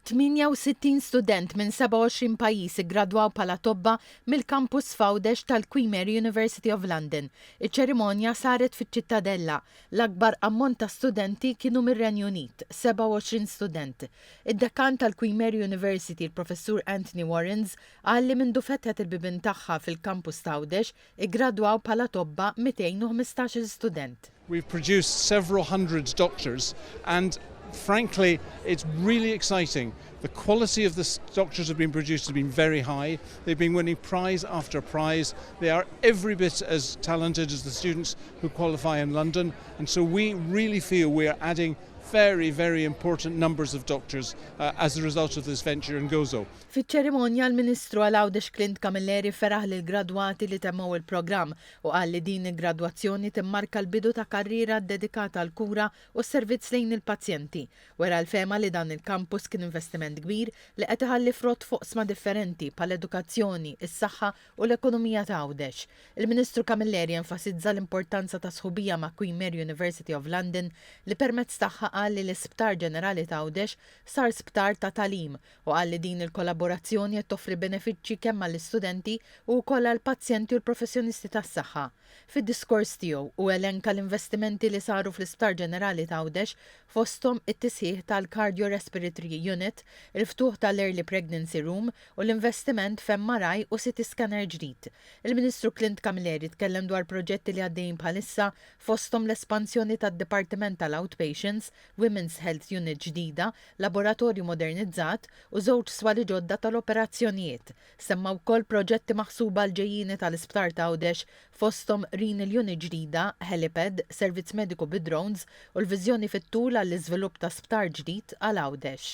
68 student minn 27 pajjiż iggradwaw bħala tobba mill-kampus f'Għawdex tal-Queen Mary University of London. Iċ-ċerimonja saret fiċ-Ċittadella. L-akbar ammont ta' studenti kienu mir-Renju Unit, 27 student. Id-dekan tal-Queen Mary University, il-professur Anthony Warrens, qal li mindu fetħet il-bibien tagħha fil-kampus ta' Għawdex iggradwaw bħala tobba 215 student. We've produced several hundred doctors and frankly, it's really exciting. The quality of the doctors have been produced has been very high. They've been winning prize after prize. They are every bit as talented as the students who qualify in London. And so we really feel we are adding very, very important numbers of doctors as a result of this venture in Gozo. Fiċ-ċerimonja l-Ministru għal Għawdex Clint Camilleri feraħ lill-gradwati li temmew il-programm u qal li din il-gradwazzjoni timmarka l-bidu ta' karriera dedikata għal kura u s-servizz lejn il-pazjenti. Wera l-fema li dan il-kampus kien investiment kbir li qed iħalli frott fuq sma differenti bħall-edukazzjoni, is-saħħa u l-ekonomija ta' Għawdex. Il-Ministru Camilleri enfasizza l-importanza ta' sħubija ma' Queen Mary University of London li permezz tagħha qal li l-Isptar Ġenerali ta' Għawdex sar sptar ta' talim u qal li din il-kollaborazzjoni qed toffri benefiċċji kemm għall-istudenti u wkoll għall-pazjenti u l-professjonisti tas-saħħa. Fid-diskors tiegħu u elenka l-investimenti li saru fl-Isptar Ġenerali ta' Għawdex fosthom it-tisħiħ tal-Cardio Respiratory Unit, il-ftuħ tal-Early Pregnancy Room u l-investiment f'MRI u CT scanner ġdid. Il-Ministru Clint Camilleri tkellem dwar proġetti li għaddejjin bħalissa fosthom l-espansjoni tad-Dipartiment tal-Outpatients, Women's Health Unit ġdida, laboratorju modernizzat u żewġ swali ġodda tal-operazzjonijiet. Semma wkoll proġetti maħsuba l-ġejjini tal-Isptar ta' Għawdex fosthom Renal Unit ġdida, helipad, servizz mediku bid-drones u l-viżjoni fit-tul għall-iżvilupp ta' sptar ġdid għal Għawdex.